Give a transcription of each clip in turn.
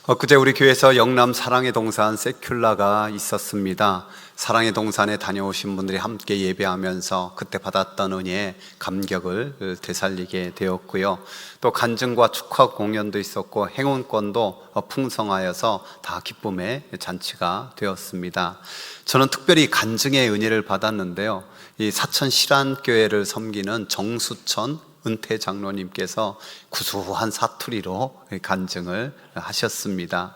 엊그제 우리 교회에서 영남 사랑의 동산 세큘라가 있었습니다. 사랑의 동산에 다녀오신 분들이 함께 예배하면서 그때 받았던 은혜에 감격을 되살리게 되었고요. 또 간증과 축하 공연도 있었고 행운권도 풍성하여서 다 기쁨의 잔치가 되었습니다. 저는 특별히 간증의 은혜를 받았는데요. 이 사천 실안교회를 섬기는 정수천 은퇴 장로님께서 구수한 사투리로 간증을 하셨습니다.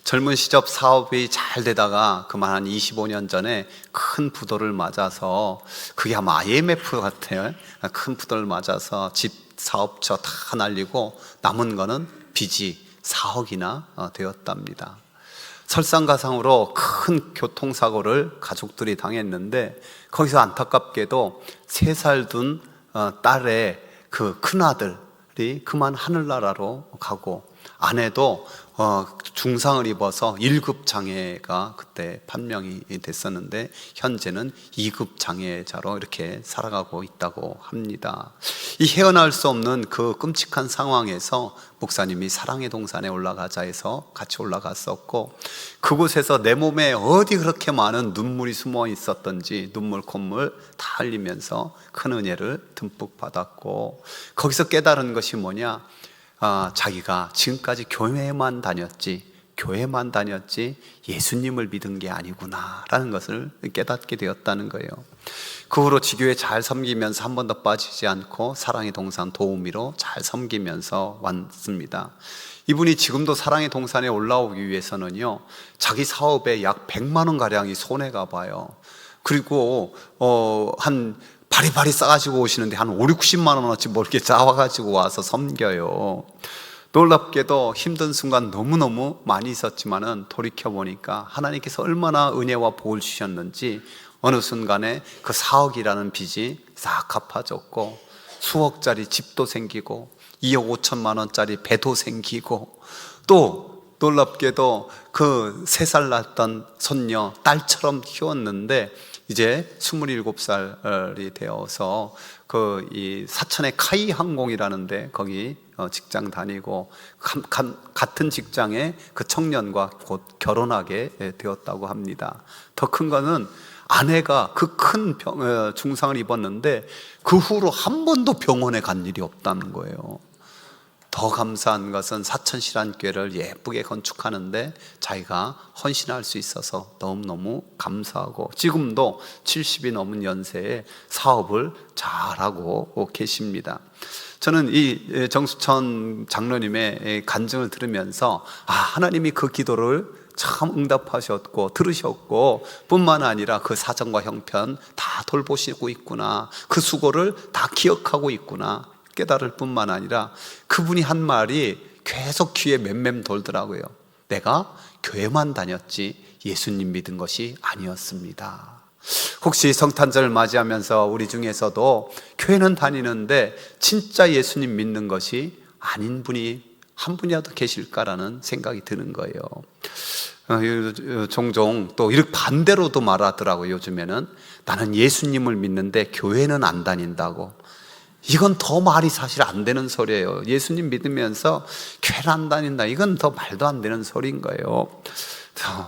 젊은 시절 사업이 잘 되다가 그만 한 25년 전에 큰 부도를 맞아서, 그게 아마 IMF 같아요. 큰 부도를 맞아서 집, 사업처 다 날리고 남은 거는 빚이 4억이나 되었답니다. 설상가상으로 큰 교통사고를 가족들이 당했는데, 거기서 안타깝게도 3살 둔 딸의 그 큰아들이 그만 하늘나라로 가고, 아내도 중상을 입어서 1급 장애가 그때 판명이 됐었는데 현재는 2급 장애자로 이렇게 살아가고 있다고 합니다. 이 헤어나올 수 없는 그 끔찍한 상황에서 목사님이 사랑의 동산에 올라가자 해서 같이 올라갔었고, 그곳에서 내 몸에 어디 그렇게 많은 눈물이 숨어 있었던지 눈물 콧물 다 흘리면서 큰 은혜를 듬뿍 받았고, 거기서 깨달은 것이 뭐냐, 자기가 지금까지 교회만 다녔지 예수님을 믿은 게 아니구나 라는 것을 깨닫게 되었다는 거예요. 그 후로 지교회 잘 섬기면서 한 번도 빠지지 않고 사랑의 동산 도우미로 잘 섬기면서 왔습니다. 이분이 지금도 사랑의 동산에 올라오기 위해서는요, 자기 사업에 약 100만 원 가량이 손해가 봐요. 그리고 한 바리바리 싸가지고 오시는데 한 5, 60만 원어치 뭐 이렇게 싸와가지고 와서 섬겨요. 놀랍게도 힘든 순간 너무너무 많이 있었지만은 돌이켜보니까 하나님께서 얼마나 은혜와 복을 주셨는지 어느 순간에 그 4억이라는 빚이 싹 갚아졌고, 수억짜리 집도 생기고 2억 5천만 원짜리 배도 생기고, 또 놀랍게도 그 3살 낳았던 손녀 딸처럼 키웠는데 이제 27살이 되어서 이 사천의 카이 항공이라는데 거기 직장 다니고, 같은 직장에 그 청년과 곧 결혼하게 되었다고 합니다. 더 큰 거는 아내가 그 큰 중상을 입었는데 그 후로 한 번도 병원에 간 일이 없다는 거예요. 더 감사한 것은 사천실안교회를 예쁘게 건축하는데 자기가 헌신할 수 있어서 너무너무 감사하고, 지금도 70이 넘은 연세에 사업을 잘하고 계십니다. 저는 이 정수천 장로님의 간증을 들으면서 하나님이 그 기도를 참 응답하셨고 들으셨고, 뿐만 아니라 그 사정과 형편 다 돌보시고 있구나, 그 수고를 다 기억하고 있구나 깨달을 뿐만 아니라 그분이 한 말이 계속 귀에 맴맴 돌더라고요. 내가 교회만 다녔지 예수님 믿은 것이 아니었습니다. 혹시 성탄절을 맞이하면서 우리 중에서도 교회는 다니는데 진짜 예수님 믿는 것이 아닌 분이 한 분이라도 계실까라는 생각이 드는 거예요. 종종 또 이렇게 반대로도 말하더라고요. 요즘에는 나는 예수님을 믿는데 교회는 안 다닌다고. 이건 더 말이 사실 안 되는 소리예요. 예수님 믿으면서 교회를 안 다닌다, 이건 더 말도 안 되는 소리인 거예요.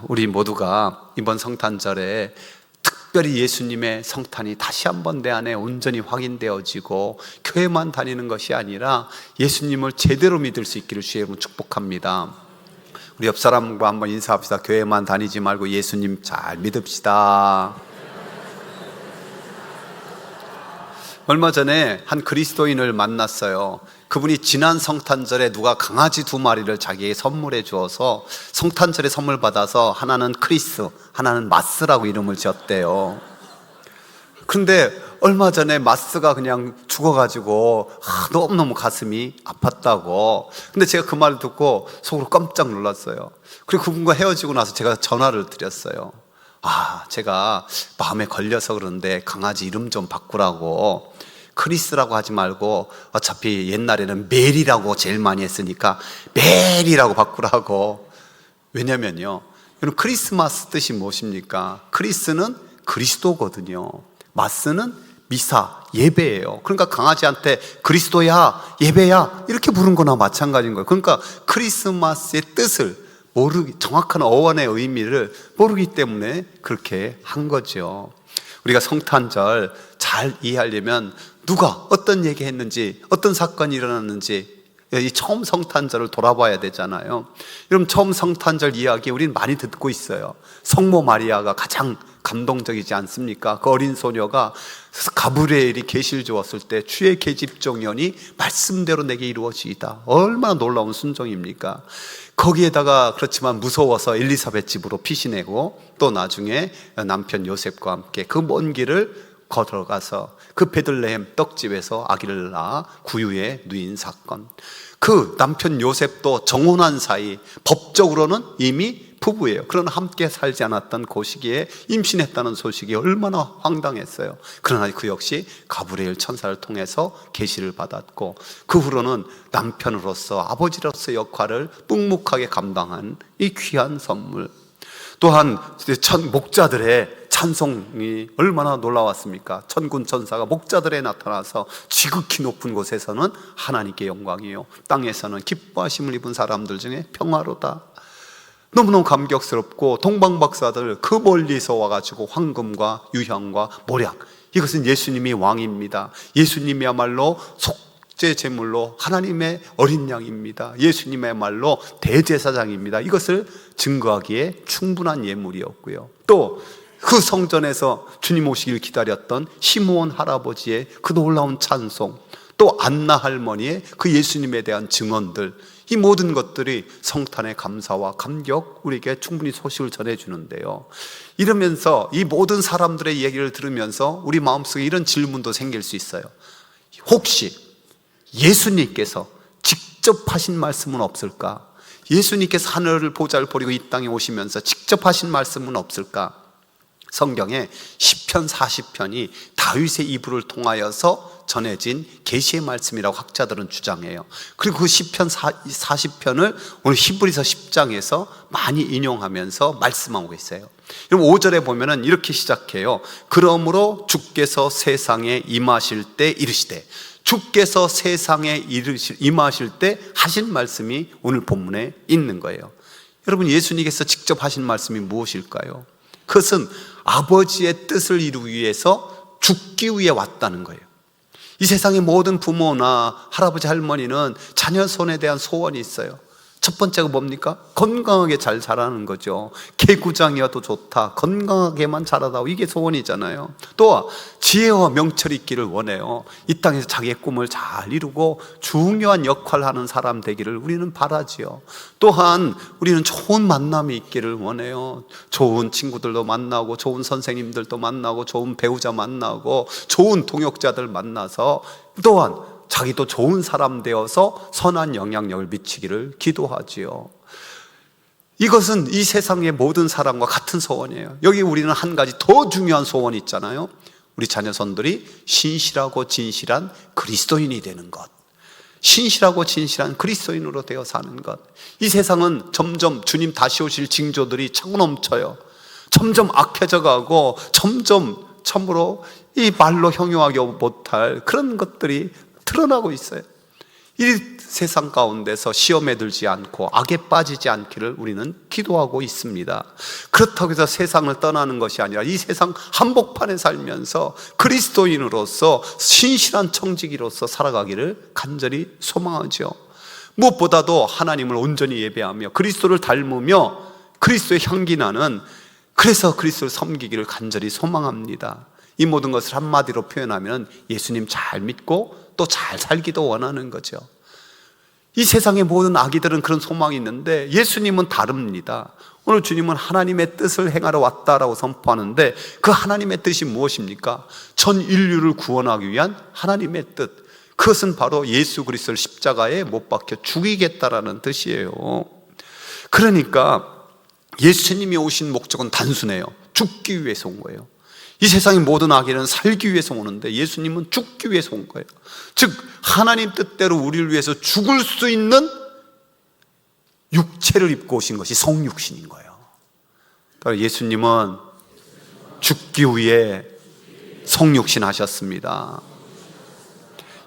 우리 모두가 이번 성탄절에 특별히 예수님의 성탄이 다시 한번 내 안에 온전히 확인되어지고 교회만 다니는 것이 아니라 예수님을 제대로 믿을 수 있기를 주의 이름으로 축복합니다. 우리 옆 사람과 한번 인사합시다. 교회만 다니지 말고 예수님 잘 믿읍시다. 얼마 전에 한 그리스도인을 만났어요. 그분이 지난 성탄절에 누가 강아지 2마리를 자기에게 선물해 주어서 성탄절에 선물 받아서 하나는 크리스, 하나는 마스라고 이름을 지었대요. 그런데 얼마 전에 마스가 그냥 죽어가지고 너무너무 가슴이 아팠다고. 근데 제가 그 말을 듣고 속으로 깜짝 놀랐어요. 그리고 그분과 헤어지고 나서 제가 전화를 드렸어요. 제가 마음에 걸려서 그러는데 강아지 이름 좀 바꾸라고, 크리스라고 하지 말고 어차피 옛날에는 멜이라고 제일 많이 했으니까 멜이라고 바꾸라고. 왜냐면요, 여러분, 크리스마스 뜻이 무엇입니까? 크리스는 그리스도거든요. 마스는 미사, 예배예요. 그러니까 강아지한테 그리스도야, 예배야 이렇게 부른 거나 마찬가지인 거예요. 그러니까 크리스마스의 뜻을 정확한 어원의 의미를 모르기 때문에 그렇게 한 거죠. 우리가 성탄절 잘 이해하려면 누가 어떤 얘기했는지, 어떤 사건이 일어났는지 이 처음 성탄절을 돌아봐야 되잖아요. 여러분, 처음 성탄절 이야기 우리는 많이 듣고 있어요. 성모 마리아가 가장 감동적이지 않습니까? 그 어린 소녀가 가브리엘이 계시를 주었을 때 주의 계집종연이 말씀대로 내게 이루어지이다. 얼마나 놀라운 순종입니까? 거기에다가 그렇지만 무서워서 엘리사벳 집으로 피신하고 또 나중에 남편 요셉과 함께 그 먼 길을 걸어가서 그 베들레헴 떡집에서 아기를 낳아 구유에 누인 사건. 그 남편 요셉도 정혼한 사이, 법적으로는 이미 부부예요. 그러나 함께 살지 않았던 그 시기에 임신했다는 소식이 얼마나 황당했어요. 그러나 그 역시 가브리엘 천사를 통해서 계시를 받았고, 그 후로는 남편으로서, 아버지로서 역할을 묵묵하게 감당한 이 귀한 선물. 또한 목자들의 찬송이 얼마나 놀라웠습니까? 천군 천사가 목자들에 나타나서 지극히 높은 곳에서는 하나님께 영광이요, 땅에서는 기뻐하심을 입은 사람들 중에 평화로다. 너무너무 감격스럽고, 동방박사들 그 멀리서 와가지고 황금과 유향과 모략, 이것은 예수님이 왕입니다. 예수님이야말로 속죄 제물로 하나님의 어린 양입니다. 예수님이야말로 대제사장입니다. 이것을 증거하기에 충분한 예물이었고요. 또 그 성전에서 주님 오시길 기다렸던 시므온 할아버지의 그 놀라운 찬송, 또 안나 할머니의 그 예수님에 대한 증언들, 이 모든 것들이 성탄의 감사와 감격, 우리에게 충분히 소식을 전해주는데요. 이러면서 이 모든 사람들의 얘기를 들으면서 우리 마음속에 이런 질문도 생길 수 있어요. 혹시 예수님께서 직접 하신 말씀은 없을까? 예수님께서 하늘을 보좌를 버리고 이 땅에 오시면서 직접 하신 말씀은 없을까? 성경에 시편 40편이 다윗의 이불을 통하여서 전해진 계시의 말씀이라고 학자들은 주장해요. 그리고 그 시편 40편을 오늘 히브리서 10장에서 많이 인용하면서 말씀하고 있어요. 여러분, 5절에 보면은 이렇게 시작해요. 그러므로 주께서 세상에 임하실 때 이르시되, 주께서 세상에 임하실 때 하신 말씀이 오늘 본문에 있는 거예요. 여러분, 예수님께서 직접 하신 말씀이 무엇일까요? 그것은 아버지의 뜻을 이루기 위해서 죽기 위해 왔다는 거예요. 이 세상의 모든 부모나 할아버지 할머니는 자녀 손에 대한 소원이 있어요. 첫 번째가 뭡니까? 건강하게 잘 자라는 거죠. 개구장이어도 좋다, 건강하게만 자라다오, 이게 소원이잖아요. 또 지혜와 명철이 있기를 원해요. 이 땅에서 자기의 꿈을 잘 이루고 중요한 역할을 하는 사람 되기를 우리는 바라지요. 또한 우리는 좋은 만남이 있기를 원해요. 좋은 친구들도 만나고, 좋은 선생님들도 만나고, 좋은 배우자 만나고, 좋은 동역자들 만나서, 또한 자기도 좋은 사람 되어서 선한 영향력을 미치기를 기도하지요. 이것은 이 세상의 모든 사람과 같은 소원이에요. 여기 우리는 한 가지 더 중요한 소원이 있잖아요. 우리 자녀손들이 신실하고 진실한 그리스도인이 되는 것, 신실하고 진실한 그리스도인으로 되어 사는 것. 이 세상은 점점 주님 다시 오실 징조들이 차고 넘쳐요. 점점 악해져 가고, 점점 참으로 이 말로 형용하기 못할 그런 것들이 드러나고 있어요. 이 세상 가운데서 시험에 들지 않고 악에 빠지지 않기를 우리는 기도하고 있습니다. 그렇다고 해서 세상을 떠나는 것이 아니라 이 세상 한복판에 살면서 그리스도인으로서 신실한 청지기로서 살아가기를 간절히 소망하죠. 무엇보다도 하나님을 온전히 예배하며 그리스도를 닮으며 그리스도의 향기 나는, 그래서 그리스도를 섬기기를 간절히 소망합니다. 이 모든 것을 한마디로 표현하면 예수님 잘 믿고 또 잘 살기도 원하는 거죠. 이 세상의 모든 아기들은 그런 소망이 있는데 예수님은 다릅니다. 오늘 주님은 하나님의 뜻을 행하러 왔다라고 선포하는데, 그 하나님의 뜻이 무엇입니까? 전 인류를 구원하기 위한 하나님의 뜻, 그것은 바로 예수 그리스도를 십자가에 못 박혀 죽이겠다라는 뜻이에요. 그러니까 예수님이 오신 목적은 단순해요. 죽기 위해서 온 거예요. 이 세상의 모든 아기는 살기 위해서 오는데 예수님은 죽기 위해서 온 거예요. 즉 하나님 뜻대로 우리를 위해서 죽을 수 있는 육체를 입고 오신 것이 성육신인 거예요. 그러니까 예수님은 죽기 위해 성육신 하셨습니다.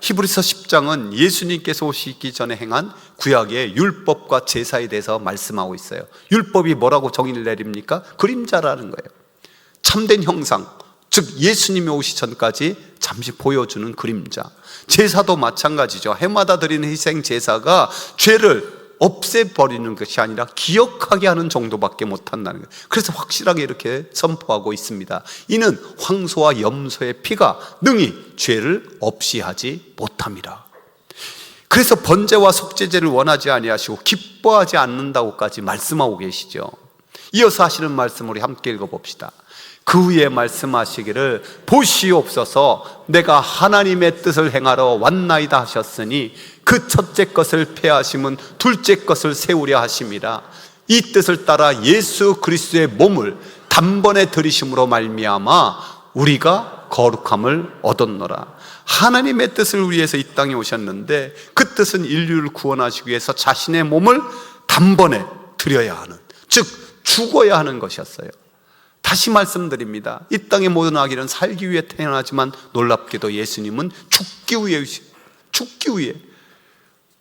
히브리서 10장은 예수님께서 오시기 전에 행한 구약의 율법과 제사에 대해서 말씀하고 있어요. 율법이 뭐라고 정의를 내립니까? 그림자라는 거예요. 참된 형상, 즉 예수님이 오시 전까지 잠시 보여주는 그림자. 제사도 마찬가지죠. 해마다 드리는 희생 제사가 죄를 없애버리는 것이 아니라 기억하게 하는 정도밖에 못한다는 거예요. 그래서 확실하게 이렇게 선포하고 있습니다. 이는 황소와 염소의 피가 능히 죄를 없이 하지 못함이라. 그래서 번제와 속죄제를 원하지 아니하시고 기뻐하지 않는다고까지 말씀하고 계시죠. 이어서 하시는 말씀 우리 함께 읽어봅시다. 그 후에 말씀하시기를 보시옵소서 내가 하나님의 뜻을 행하러 왔나이다 하셨으니 그 첫째 것을 폐하심은 둘째 것을 세우려 하심이라. 이 뜻을 따라 예수 그리스도의 몸을 단번에 들이심으로 말미암아 우리가 거룩함을 얻었노라. 하나님의 뜻을 위해서 이 땅에 오셨는데 그 뜻은 인류를 구원하시기 위해서 자신의 몸을 단번에 드려야 하는, 즉 죽어야 하는 것이었어요. 다시 말씀드립니다. 이 땅의 모든 아기는 살기 위해 태어나지만 놀랍게도 예수님은 죽기 위해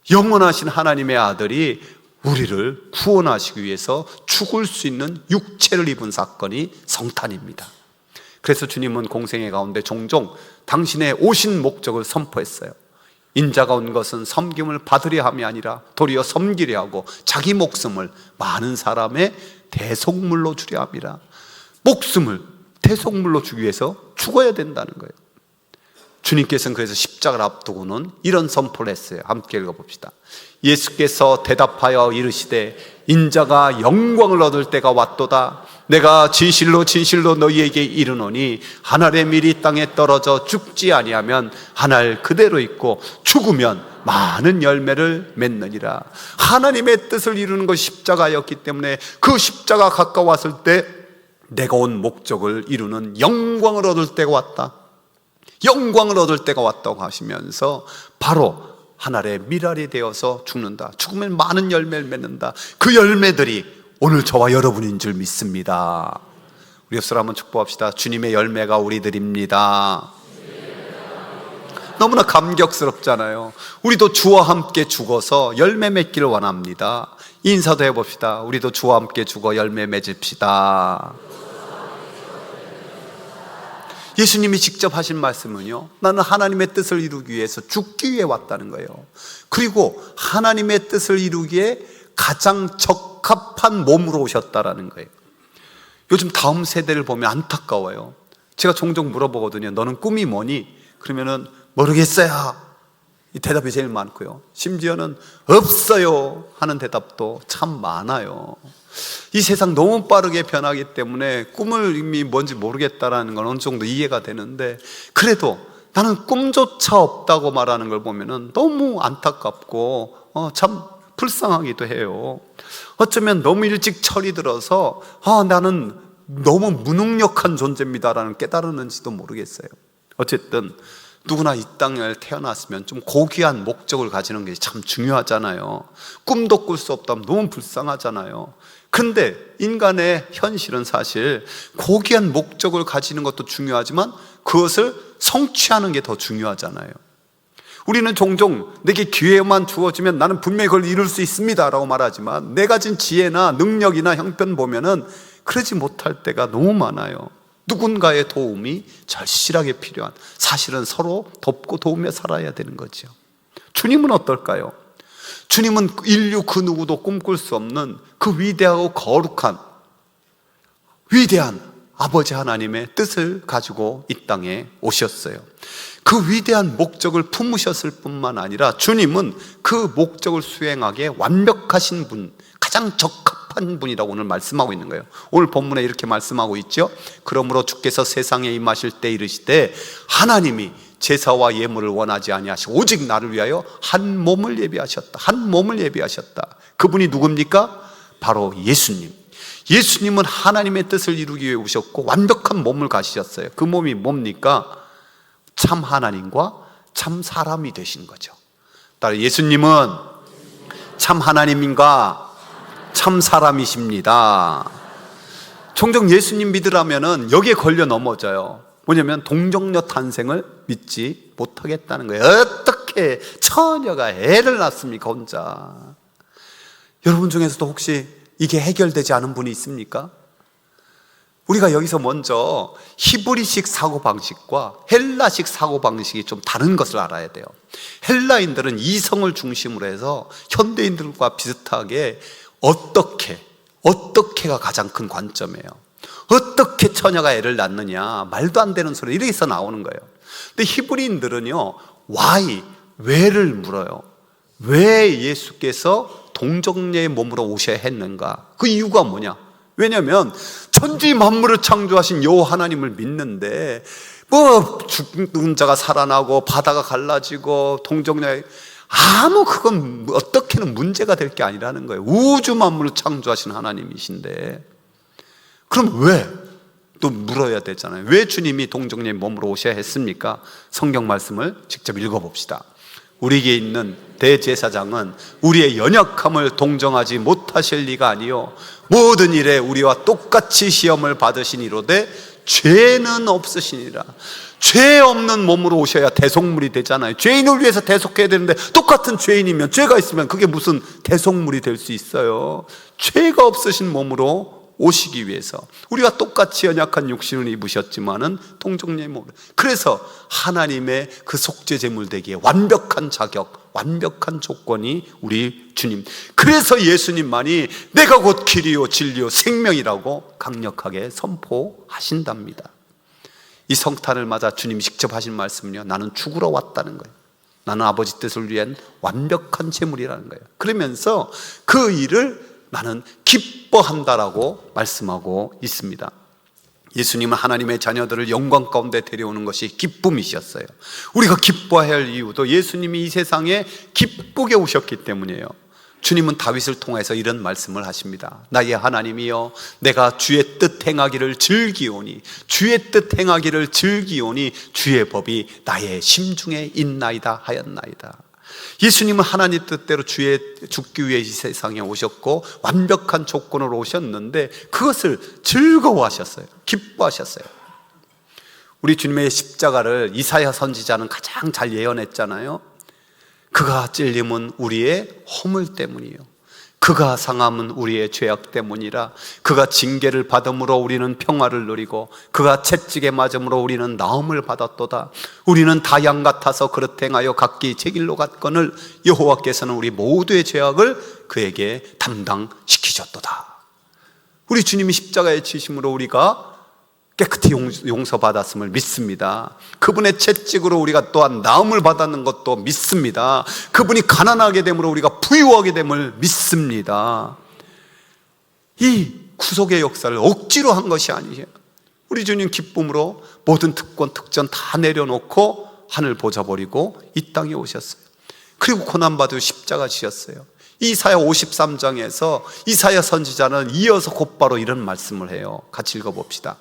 영원하신 하나님의 아들이 우리를 구원하시기 위해서 죽을 수 있는 육체를 입은 사건이 성탄입니다. 그래서 주님은 공생애 가운데 종종 당신의 오신 목적을 선포했어요. 인자가 온 것은 섬김을 받으려 함이 아니라 도리어 섬기려 하고 자기 목숨을 많은 사람의 대속물로 주려 함이라. 목숨을 대속물로 주기 위해서 죽어야 된다는 거예요. 주님께서는 그래서 십자가를 앞두고는 이런 선포를 했어요. 함께 읽어봅시다. 예수께서 대답하여 이르시되 인자가 영광을 얻을 때가 왔도다. 내가 진실로 진실로 너희에게 이르노니 한 알의 밀이 땅에 떨어져 죽지 아니하면 한 알 그대로 있고 죽으면 많은 열매를 맺느니라. 하나님의 뜻을 이루는 것이 십자가였기 때문에 그 십자가 가까웠을 때 내가 온 목적을 이루는 영광을 얻을 때가 왔다. 영광을 얻을 때가 왔다고 하시면서 바로 한 알의 밀알이 되어서 죽는다. 죽으면 많은 열매를 맺는다. 그 열매들이 오늘 저와 여러분인 줄 믿습니다. 우리 옆사람 한번 축복합시다. 주님의 열매가 우리들입니다. 너무나 감격스럽잖아요. 우리도 주와 함께 죽어서 열매 맺기를 원합니다. 인사도 해봅시다. 우리도 주와 함께 죽어 열매 맺읍시다. 예수님이 직접 하신 말씀은요, 나는 하나님의 뜻을 이루기 위해서 죽기 위해 왔다는 거예요. 그리고 하나님의 뜻을 이루기에 가장 적합한 몸으로 오셨다라는 거예요. 요즘 다음 세대를 보면 안타까워요. 제가 종종 물어보거든요. 너는 꿈이 뭐니? 그러면은 모르겠어요. 이 대답이 제일 많고요. 심지어는 없어요 하는 대답도 참 많아요. 이 세상 너무 빠르게 변하기 때문에 꿈을 이미 뭔지 모르겠다라는 건 어느 정도 이해가 되는데, 그래도 나는 꿈조차 없다고 말하는 걸 보면은 너무 안타깝고 참 불쌍하기도 해요. 어쩌면 너무 일찍 철이 들어서 나는 너무 무능력한 존재입니다라는 깨달았는지도 모르겠어요. 어쨌든 누구나 이 땅에 태어났으면 좀 고귀한 목적을 가지는 게 참 중요하잖아요. 꿈도 꿀 수 없다면 너무 불쌍하잖아요. 근데 인간의 현실은 사실 고귀한 목적을 가지는 것도 중요하지만 그것을 성취하는 게 더 중요하잖아요. 우리는 종종 내게 기회만 주어지면 나는 분명히 그걸 이룰 수 있습니다 라고 말하지만 내 가진 지혜나 능력이나 형편 보면은 그러지 못할 때가 너무 많아요. 누군가의 도움이 절실하게 필요한, 사실은 서로 돕고 도우며 살아야 되는 거죠. 주님은 어떨까요? 주님은 인류 그 누구도 꿈꿀 수 없는 그 위대하고 거룩한 위대한 아버지 하나님의 뜻을 가지고 이 땅에 오셨어요. 그 위대한 목적을 품으셨을 뿐만 아니라 주님은 그 목적을 수행하기에 완벽하신 분, 가장 적합한 분이라고 오늘 말씀하고 있는 거예요. 오늘 본문에 이렇게 말씀하고 있죠. 그러므로 주께서 세상에 임하실 때 이르시되 하나님이 제사와 예물을 원하지 아니하시고 오직 나를 위하여 한 몸을 예비하셨다. 한 몸을 예비하셨다. 그분이 누굽니까? 바로 예수님. 예수님은 하나님의 뜻을 이루기 위해 오셨고 완벽한 몸을 가지셨어요. 그 몸이 뭡니까? 참 하나님과 참 사람이 되신 거죠. 따라 예수님은 참 하나님인가 참 사람이십니다. 종종 예수님 믿으라면은 여기에 걸려 넘어져요. 뭐냐면 동정녀 탄생을 믿지 못하겠다는 거예요. 어떻게 처녀가 애를 낳습니까, 혼자? 여러분 중에서도 혹시 이게 해결되지 않은 분이 있습니까? 우리가 여기서 먼저 히브리식 사고방식과 헬라식 사고방식이 좀 다른 것을 알아야 돼요. 헬라인들은 이성을 중심으로 해서 현대인들과 비슷하게 어떻게가 가장 큰 관점이에요. 어떻게 처녀가 애를 낳느냐, 말도 안 되는 소리 이렇게 해서 나오는 거예요. 근데 히브리인들은요, 왜를 물어요. 왜 예수께서 동정녀의 몸으로 오셔야 했는가? 그 이유가 뭐냐? 왜냐하면 천지 만물을 창조하신 여호와 하나님을 믿는데 뭐 죽은 자가 살아나고 바다가 갈라지고 동정녀의 그건 어떻게는 문제가 될 게 아니라는 거예요. 우주 만물을 창조하신 하나님이신데 그럼 왜? 또 물어야 되잖아요. 왜 주님이 동정녀의 몸으로 오셔야 했습니까? 성경 말씀을 직접 읽어봅시다. 우리에게 있는 대제사장은 우리의 연약함을 동정하지 못하실 리가 아니요 모든 일에 우리와 똑같이 시험을 받으시니로되 죄는 없으시니라. 죄 없는 몸으로 오셔야 대속물이 되잖아요. 죄인을 위해서 대속해야 되는데 똑같은 죄인이면, 죄가 있으면 그게 무슨 대속물이 될 수 있어요? 죄가 없으신 몸으로 오시기 위해서 우리가 똑같이 연약한 육신을 입으셨지만은 동정녀의 몸으로, 그래서 하나님의 그 속죄 제물 되기에 완벽한 자격, 완벽한 조건이 우리 주님. 그래서 예수님만이 내가 곧 길이요 진리요 생명이라고 강력하게 선포하신답니다. 이 성탄을 맞아 주님이 직접 하신 말씀은요, 나는 죽으러 왔다는 거예요. 나는 아버지 뜻을 위한 완벽한 제물이라는 거예요. 그러면서 그 일을 나는 기뻐한다라고 말씀하고 있습니다. 예수님은 하나님의 자녀들을 영광 가운데 데려오는 것이 기쁨이셨어요. 우리가 기뻐해야 할 이유도 예수님이 이 세상에 기쁘게 오셨기 때문이에요. 주님은 다윗을 통해서 이런 말씀을 하십니다. 나의 하나님이여, 내가 주의 뜻 행하기를 즐기오니, 주의 뜻 행하기를 즐기오니 주의 법이 나의 심중에 있나이다 하였나이다. 예수님은 하나님 뜻대로 죽기 위해 이 세상에 오셨고 완벽한 조건으로 오셨는데 그것을 즐거워하셨어요. 기뻐하셨어요. 우리 주님의 십자가를 이사야 선지자는 가장 잘 예언했잖아요. 그가 찔림은 우리의 허물 때문이요, 그가 상함은 우리의 죄악 때문이라. 그가 징계를 받음으로 우리는 평화를 누리고 그가 채찍에 맞음으로 우리는 나음을 받았도다. 우리는 다 양 같아서 그릇 행하여 각기 제 길로 갔거늘 여호와께서는 우리 모두의 죄악을 그에게 담당시키셨도다. 우리 주님이 십자가에 지심으로 우리가 깨끗이 용서받았음을 믿습니다. 그분의 채찍으로 우리가 또한 나음을 받았는 것도 믿습니다. 그분이 가난하게 됨으로 우리가 부유하게 됨을 믿습니다. 이 구속의 역사를 억지로 한 것이 아니에요. 우리 주님 기쁨으로 모든 특권 특전 다 내려놓고 하늘 보좌 버리고 이 땅에 오셨어요. 그리고 고난받으 십자가 지셨어요. 이사야 53장에서 이사야 선지자는 이어서 곧바로 이런 말씀을 해요. 같이 읽어봅시다.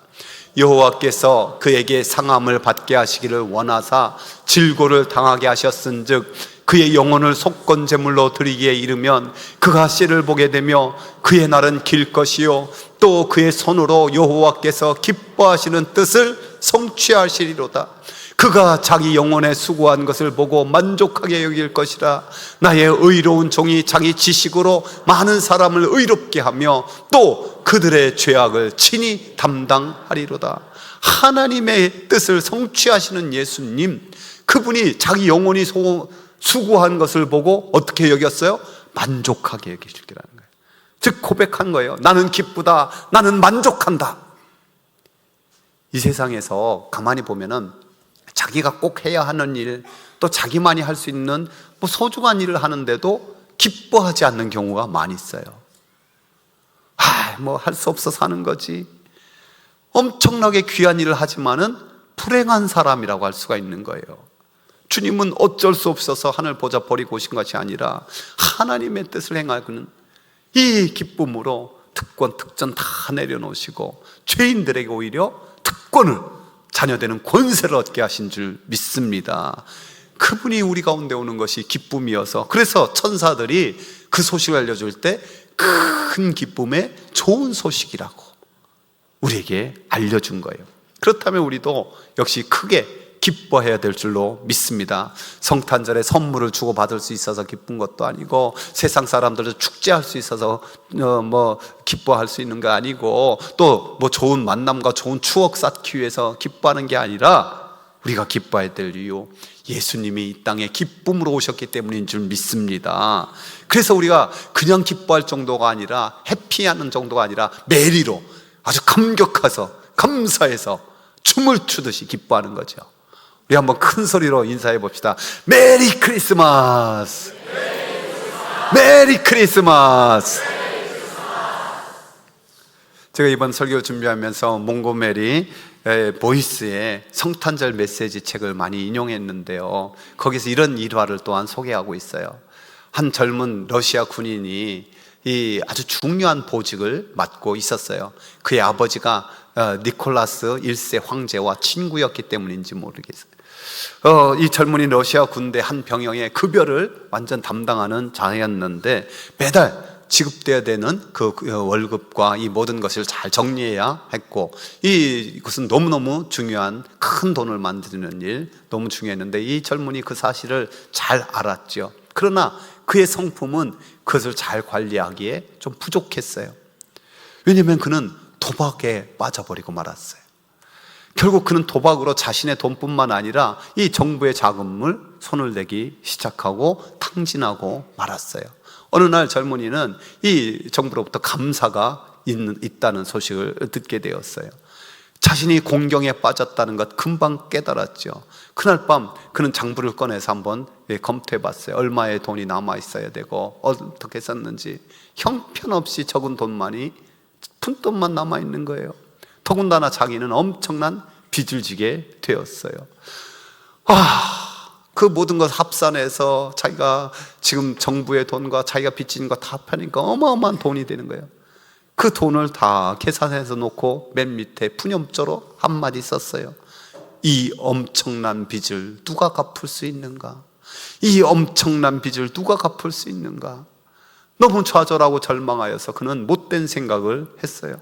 여호와께서 그에게 상함을 받게 하시기를 원하사 질고를 당하게 하셨은즉 그의 영혼을 속건 제물로 드리기에 이르면 그가 씨를 보게 되며 그의 날은 길 것이요 또 그의 손으로 여호와께서 기뻐하시는 뜻을 성취하시리로다. 그가 자기 영혼에 수고한 것을 보고 만족하게 여길 것이라. 나의 의로운 종이 자기 지식으로 많은 사람을 의롭게 하며 또 그들의 죄악을 친히 담당하리로다. 하나님의 뜻을 성취하시는 예수님, 그분이 자기 영혼이 수고한 것을 보고 어떻게 여겼어요? 만족하게 여기시기라는 거예요. 즉 고백한 거예요. 나는 기쁘다, 나는 만족한다. 이 세상에서 가만히 보면은 자기가 꼭 해야 하는 일, 또 자기만이 할 수 있는 뭐 소중한 일을 하는데도 기뻐하지 않는 경우가 많이 있어요. 뭐 할 수 없어서 하는 거지. 엄청나게 귀한 일을 하지만은 불행한 사람이라고 할 수가 있는 거예요. 주님은 어쩔 수 없어서 하늘 보좌 버리고 오신 것이 아니라 하나님의 뜻을 행하는 이 기쁨으로 특권 특전 다 내려놓으시고 죄인들에게 오히려 특권을, 자녀되는 권세를 얻게 하신 줄 믿습니다. 그분이 우리 가운데 오는 것이 기쁨이어서, 그래서 천사들이 그 소식을 알려줄 때 큰 기쁨의 좋은 소식이라고 우리에게 알려준 거예요. 그렇다면 우리도 역시 크게 기뻐해야 될 줄로 믿습니다. 성탄절에 선물을 주고받을 수 있어서 기쁜 것도 아니고, 세상 사람들도 축제할 수 있어서 기뻐할 수 있는 거 아니고, 또 좋은 만남과 좋은 추억 쌓기 위해서 기뻐하는 게 아니라, 우리가 기뻐해야 될 이유, 예수님이 이 땅에 기쁨으로 오셨기 때문인 줄 믿습니다. 그래서 우리가 그냥 기뻐할 정도가 아니라, 해피하는 정도가 아니라 메리로 아주 감사해서 춤을 추듯이 기뻐하는 거죠. 우리 한번 큰 소리로 인사해 봅시다. 메리 크리스마스! 메리 크리스마스! 제가 이번 설교 준비하면서 몽고메리 보이스의 성탄절 메시지 책을 많이 인용했는데요, 거기서 이런 일화를 또한 소개하고 있어요. 한 젊은 러시아 군인이 이 아주 중요한 보직을 맡고 있었어요. 그의 아버지가 니콜라스 1세 황제와 친구였기 때문인지 모르겠어요. 이 젊은이 러시아 군대 한 병영의 급여를 완전 담당하는 자였는데, 매달 지급돼야 되는 그 월급과 이 모든 것을 잘 정리해야 했고, 이것은 너무너무 중요한 큰 돈을 만드는 일, 너무 중요했는데, 이 젊은이 그 사실을 잘 알았죠. 그러나 그의 성품은 그것을 잘 관리하기에 좀 부족했어요. 왜냐하면 그는 도박에 빠져버리고 말았어요. 결국 그는 도박으로 자신의 돈뿐만 아니라 이 정부의 자금을 손을 대기 시작하고 탕진하고 말았어요. 어느 날 젊은이는 이 정부로부터 감사가 있다는 소식을 듣게 되었어요. 자신이 공경에 빠졌다는 것 금방 깨달았죠. 그날 밤 그는 장부를 꺼내서 한번 검토해 봤어요. 얼마의 돈이 남아 있어야 되고 어떻게 썼는지. 형편없이 적은 돈만이 푼돈만 남아 있는 거예요. 더군다나 자기는 엄청난 빚을 지게 되었어요. 그 모든 것 합산해서 자기가 지금 정부의 돈과 자기가 빚진 거 다 합하니까 어마어마한 돈이 되는 거예요. 그 돈을 다 계산해서 놓고 맨 밑에 푸념조로 한마디 썼어요. 이 엄청난 빚을 누가 갚을 수 있는가? 이 엄청난 빚을 누가 갚을 수 있는가? 너무 좌절하고 절망하여서 그는 못된 생각을 했어요.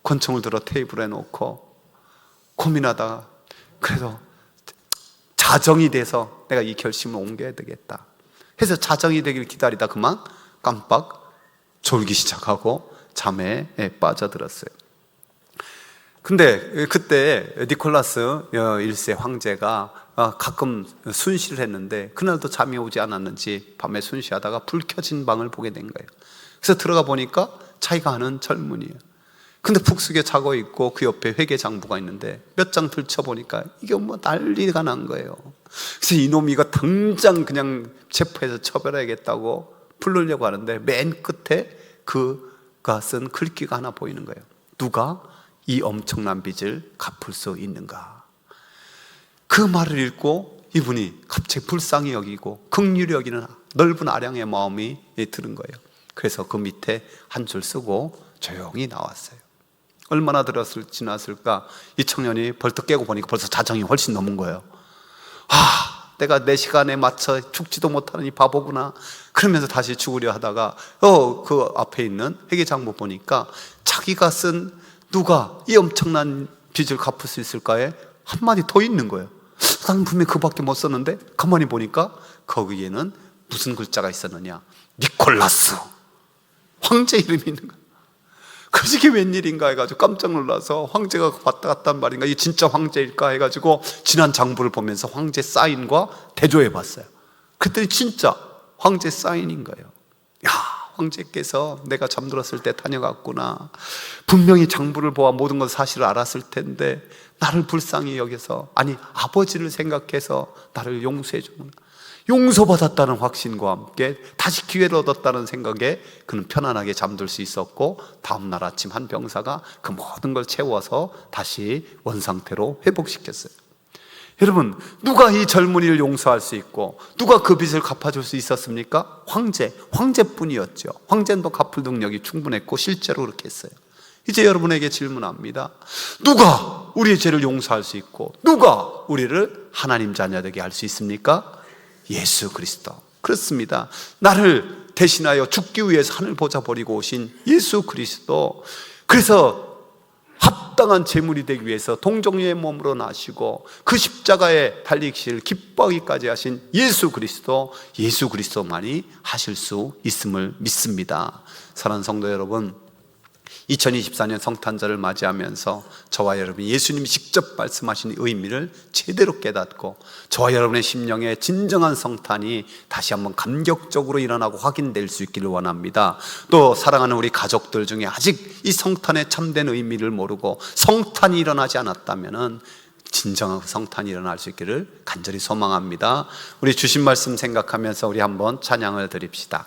권총을 들어 테이블에 놓고 고민하다가, 그래도 자정이 돼서 내가 이 결심을 옮겨야 되겠다 해서 자정이 되길 기다리다 그만 깜빡 졸기 시작하고 잠에 빠져들었어요. 근데 그때 니콜라스 1세 황제가 가끔 순시를 했는데, 그날도 잠이 오지 않았는지 밤에 순시하다가 불 켜진 방을 보게 된 거예요. 그래서 들어가 보니까 자기가 아는 젊은이에요. 근데 푹 숙여 자고 있고 그 옆에 회계장부가 있는데 몇 장 들춰보니까 이게 난리가 난 거예요. 그래서 이놈이 이거 당장 그냥 체포해서 처벌해야겠다고 부르려고 하는데, 맨 끝에 그가 쓴 글귀가 하나 보이는 거예요. 누가 이 엄청난 빚을 갚을 수 있는가? 그 말을 읽고 이분이 갑자기 불쌍히 여기고 긍휼히 여기는 넓은 아량의 마음이 드는 거예요. 그래서 그 밑에 한 줄 쓰고 조용히 나왔어요. 얼마나 지났을까? 이 청년이 벌떡 깨고 보니까 벌써 자정이 훨씬 넘은 거예요. 내가 내 시간에 맞춰 죽지도 못하는 이 바보구나 그러면서 다시 죽으려 하다가 그 앞에 있는 회계장부 보니까 자기가 쓴 누가 이 엄청난 빚을 갚을 수 있을까에 한마디 더 있는 거예요. 나는 분명히 그밖에 못 썼는데 가만히 보니까 거기에는 무슨 글자가 있었느냐? 니콜라스 황제 이름이 있는 거예요. 그래서 이게 웬일인가 해가지고 깜짝 놀라서, 황제가 왔다 갔다 한 말인가, 이게 진짜 황제일까 해가지고 지난 장부를 보면서 황제 사인과 대조해 봤어요. 그랬더니 진짜 황제 사인인 거예요. 야, 황제께서 내가 잠들었을 때 다녀갔구나. 분명히 장부를 보아 모든 것 사실을 알았을 텐데 나를 불쌍히 여겨서, 아니 아버지를 생각해서 나를 용서해 주구나. 용서받았다는 확신과 함께 다시 기회를 얻었다는 생각에 그는 편안하게 잠들 수 있었고, 다음날 아침 한 병사가 그 모든 걸 채워서 다시 원상태로 회복시켰어요. 여러분, 누가 이 젊은이를 용서할 수 있고 누가 그 빚을 갚아줄 수 있었습니까? 황제뿐이었죠. 황제는 또 갚을 능력이 충분했고 실제로 그렇게 했어요. 이제 여러분에게 질문합니다. 누가 우리의 죄를 용서할 수 있고 누가 우리를 하나님 자녀 되게 할 수 있습니까? 예수 그리스도. 그렇습니다. 나를 대신하여 죽기 위해서 하늘 보좌 버리고 오신 예수 그리스도. 그래서 마땅한 제물이 되기 위해서 동정녀의 몸으로 나시고 그 십자가에 달리기를 기뻐하기까지 하신 예수 그리스도만이 하실 수 있음을 믿습니다. 사랑하는 성도 여러분, 2024년 성탄절을 맞이하면서 저와 여러분이 예수님이 직접 말씀하신 의미를 제대로 깨닫고 저와 여러분의 심령에 진정한 성탄이 다시 한번 감격적으로 일어나고 확인될 수 있기를 원합니다. 또 사랑하는 우리 가족들 중에 아직 이 성탄의 참된 의미를 모르고 성탄이 일어나지 않았다면 진정한 성탄이 일어날 수 있기를 간절히 소망합니다. 우리 주신 말씀 생각하면서 우리 한번 찬양을 드립시다.